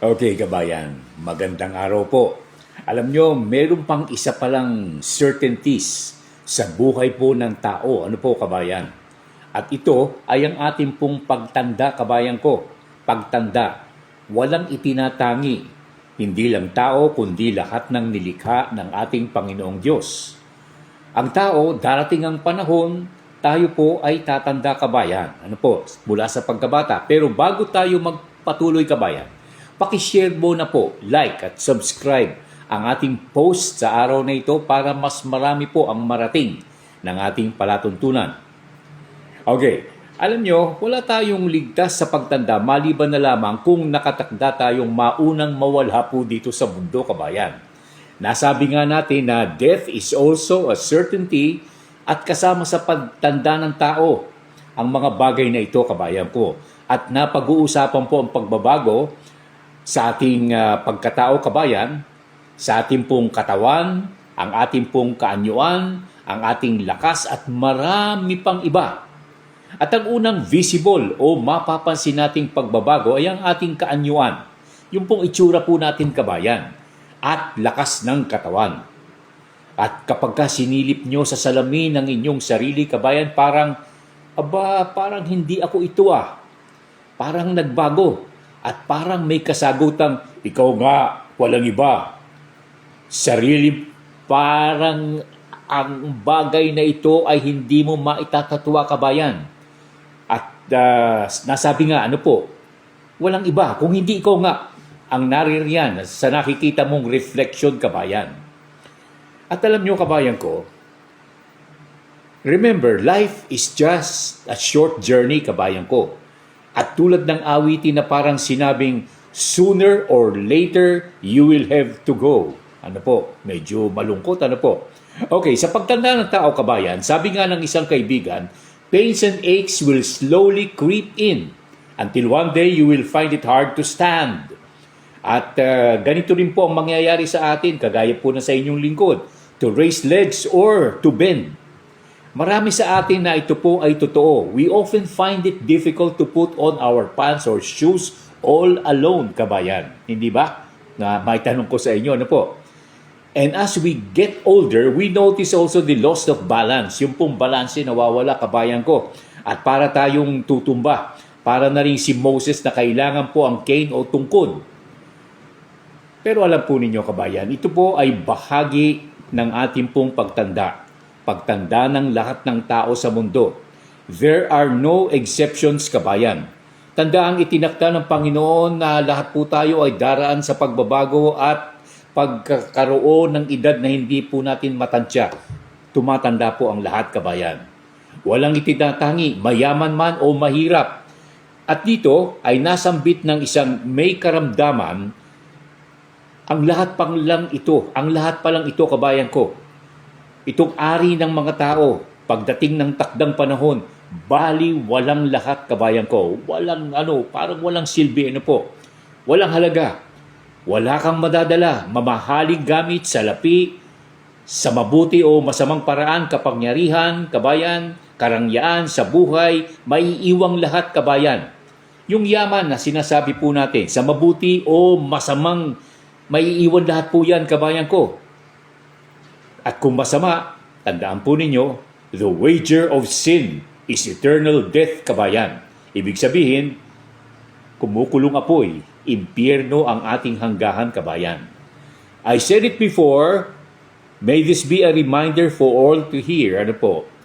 Okay, kabayan. Magandang araw po. Alam nyo, meron pang isa palang certainties sa buhay po ng tao. Ano po, kabayan? At ito ay ang ating pong pagtanda, kabayan ko. Pagtanda. Walang itinatangi. Hindi lang tao, kundi lahat ng nilikha ng ating Panginoong Diyos. Ang tao, darating ang panahon, tayo po ay tatanda, kabayan. Ano po? Mula sa pagkabata. Pero bago tayo magpatuloy, kabayan, pakishare mo na po, like at subscribe ang ating post sa araw na ito para mas marami po ang marating ng ating palatuntunan. Okay, alam nyo, wala tayong ligtas sa pagtanda maliban na lamang kung nakatakda tayong maunang mawala po dito sa mundo, kabayan. Nasabi nga natin na death is also a certainty at kasama sa pagtanda ng tao ang mga bagay na ito, kabayan ko. At napag-uusapan po ang pagbabago sa ating pagkatao, kabayan, sa ating pong katawan, ang ating pong kaanyuan, ang ating lakas at marami pang iba. At ang unang visible o mapapansin nating pagbabago ay ang ating kaanyuan. Yung pong itsura po natin, kabayan, at lakas ng katawan. At kapag sinilip nyo sa salamin ng inyong sarili, kabayan, parang hindi ako ito Parang nagbago. At parang may kasagutang, ikaw nga, walang iba. Sarili, parang ang bagay na ito ay hindi mo maitatatawa, kabayan. At nasabi nga, walang iba. Kung hindi ikaw nga ang naririyan sa nakikita mong reflection, kabayan. At alam nyo, kabayan ko, remember, life is just a short journey, kabayan ko. At tulad ng awitin na parang sinabing, sooner or later, you will have to go. Medyo malungkot, Okay, sa pagtanda ng tao, kabayan, sabi nga ng isang kaibigan, pains and aches will slowly creep in until one day you will find it hard to stand. At ganito rin po ang mangyayari sa atin, kagaya po na sa inyong lingkod, to raise legs or to bend. Marami sa atin na ito po ay totoo. We often find it difficult to put on our pants or shoes all alone, kabayan. Hindi ba? May tanong ko sa inyo, And as we get older, we notice also the loss of balance. Yung pong balance nawawala, kabayan ko. At para tayong tutumba, para na rin si Moses na kailangan po ang cane o tungkod. Pero alam po ninyo, kabayan, ito po ay bahagi ng ating pong pagtanda. Pagtanda ng lahat ng tao sa mundo. There are no exceptions, kabayan. Tandaang itinakda ng Panginoon na lahat po tayo ay daraan sa pagbabago at pagkakaroon ng edad na hindi po natin matansya. Tumatanda po ang lahat, kabayan. Walang itinatangi, mayaman man o mahirap. At dito ay nasambit ng isang may karamdaman, ang lahat pa lang ito, kabayan ko. Itong ari ng mga tao, pagdating ng takdang panahon, bali walang lahat, kabayan ko. Walang parang walang silbi, Walang halaga. Wala kang madadala, mamahaling gamit, salapi, sa mabuti o masamang paraan, kapangyarihan, kabayan, karangyaan sa buhay, maiiwang lahat, kabayan. Yung yaman na sinasabi po natin, sa mabuti o masamang, maiiwan lahat po yan, kabayan ko. At kung masama, tandaan po ninyo, the wager of sin is eternal death, kabayan. Ibig sabihin, kumukulong apoy, impyerno ang ating hanggahan, kabayan. I said it before, may this be a reminder for all to hear.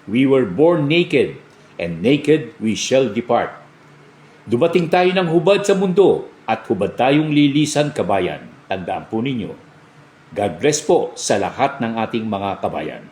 We were born naked, and naked we shall depart. Dumating tayo ng hubad sa mundo, at hubad tayong lilisan, kabayan. Tandaan po ninyo. God bless po sa lahat ng ating mga kabayan.